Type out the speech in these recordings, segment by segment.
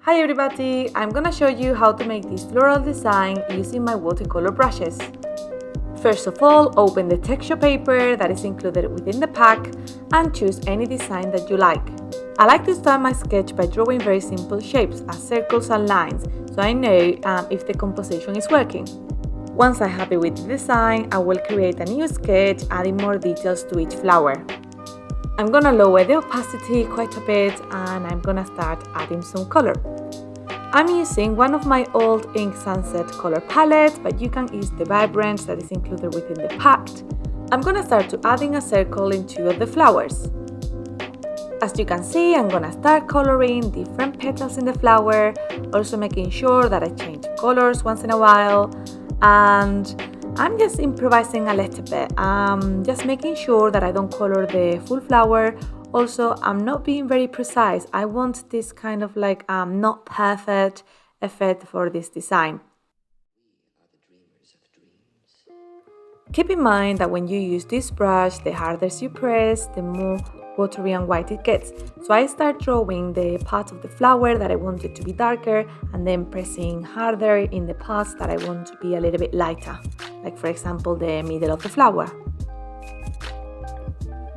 Hi everybody, I'm gonna show you how to make this floral design using my watercolor brushes. First of all, open the texture paper that is included within the pack and choose any design that you like. I like to start my sketch by drawing very simple shapes as circles and lines, so I know if the composition is working. Once I'm happy with the design, I will create a new sketch adding more details to each flower. I'm gonna lower the opacity quite a bit and I'm gonna start adding some color. I'm using one of my old Ink Sunset color palettes, but you can use the Vibrance that is included within the pack. I'm gonna start to adding a circle in 2 of the flowers. As you can see, I'm gonna start coloring different petals in the flower, also making sure that I change colors once in a while, and I'm just improvising a little bit, just making sure that I don't color the full flower. Also, I'm not being very precise. I want this kind of like not perfect effect for this design. Keep in mind that when you use this brush, the harder you press, the more watery and white it gets. So I start drawing the part of the flower that I want it to be darker and then pressing harder in the parts that I want to be a little bit lighter, like for example the middle of the flower.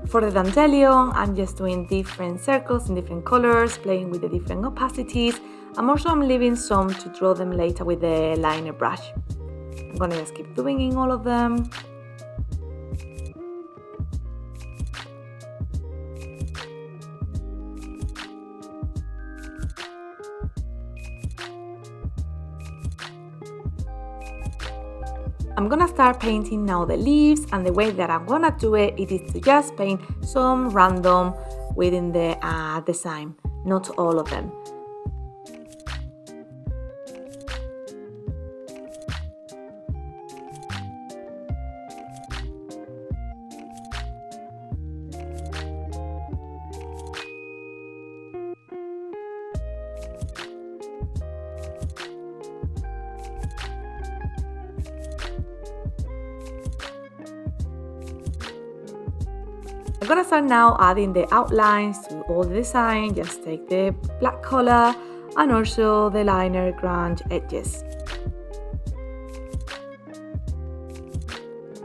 For the dandelion, I'm just doing different circles in different colors, playing with the different opacities. I'm leaving some to draw them later with the liner brush. I'm gonna just keep doing in all of them. I'm gonna start painting now the leaves, and the way that I'm gonna do it, it is to just paint some random within the design, not all of them. I'm gonna start now adding the outlines to all the design. Just take the black color and also the liner grunge edges.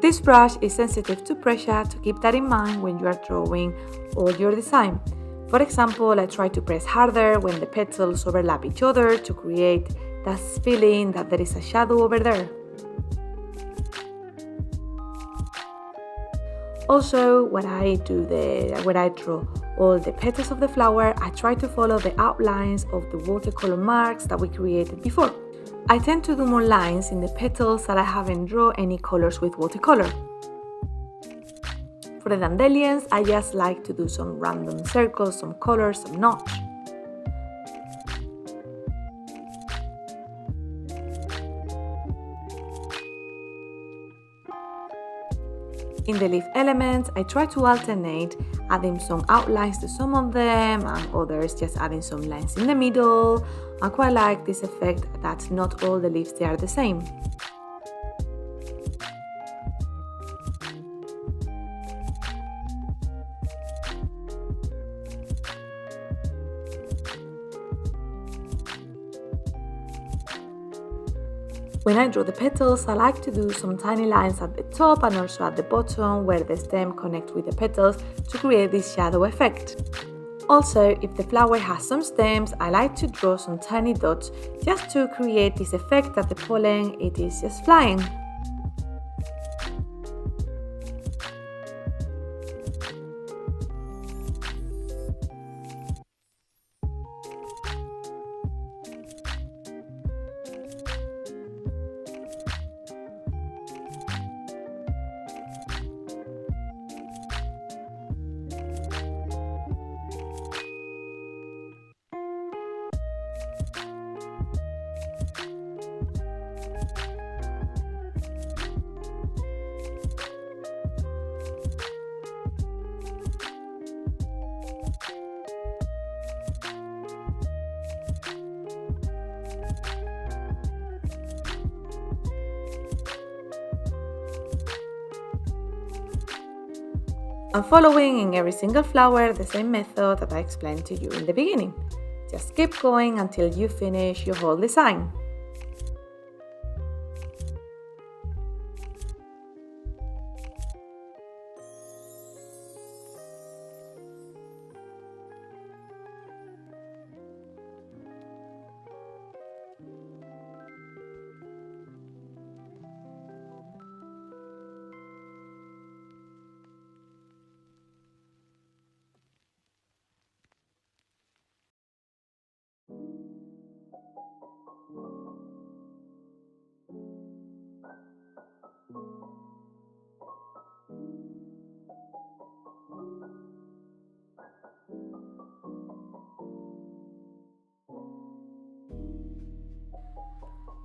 This brush is sensitive to pressure, to keep that in mind when you are drawing all your design. For example, I try to press harder when the petals overlap each other to create that feeling that there is a shadow over there. Also, when I draw all the petals of the flower, I try to follow the outlines of the watercolor marks that we created before. I tend to do more lines in the petals that I haven't drawn any colors with watercolor. For the dandelions, I just like to do some random circles, some colors, some notch. In the leaf elements, I try to alternate, adding some outlines to some of them and others just adding some lines in the middle. I quite like this effect that not all the leaves they are the same. When I draw the petals, I like to do some tiny lines at the top and also at the bottom where the stem connects with the petals to create this shadow effect. Also, if the flower has some stems, I like to draw some tiny dots just to create this effect that the pollen it is just flying. I'm following in every single flower the same method that I explained to you in the beginning. Just keep going until you finish your whole design.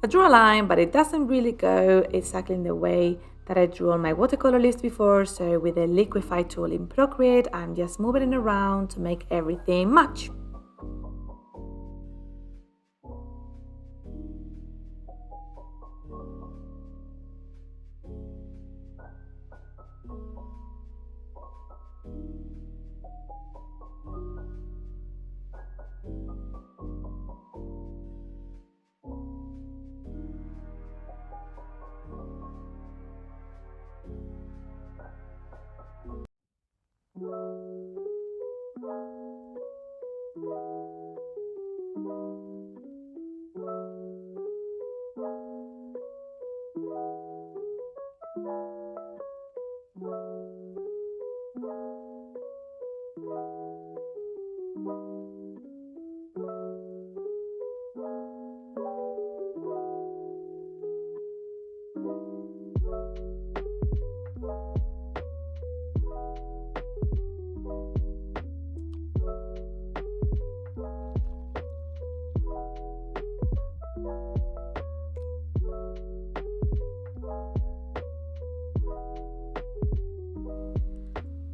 I draw a line, but it doesn't really go exactly in the way that I drew on my watercolor list before, so with the liquify tool in Procreate, I'm just moving it around to make everything match.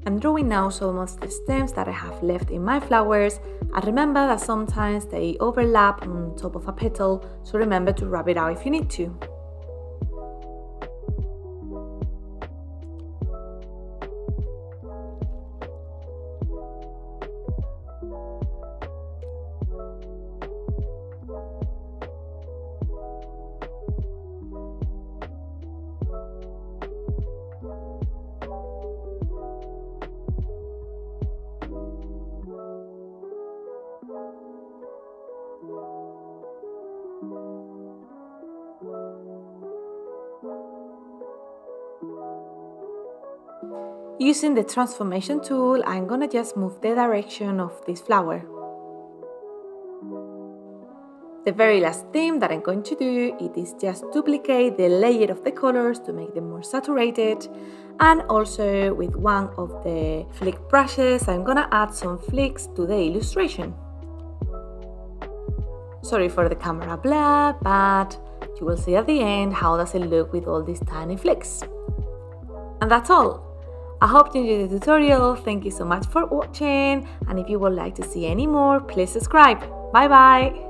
I'm drawing now some of the stems that I have left in my flowers, and remember that sometimes they overlap on top of a petal, so remember to rub it out if you need to. Using the transformation tool, I'm gonna just move the direction of this flower. The very last thing that I'm going to do, it is just duplicate the layer of the colors to make them more saturated, and also with one of the flick brushes, I'm gonna add some flicks to the illustration. Sorry for the camera blur, but you will see at the end how does it look with all these tiny flicks. And that's all. I hope you enjoyed the tutorial. Thank you so much for watching, and if you would like to see any more, please subscribe. Bye bye!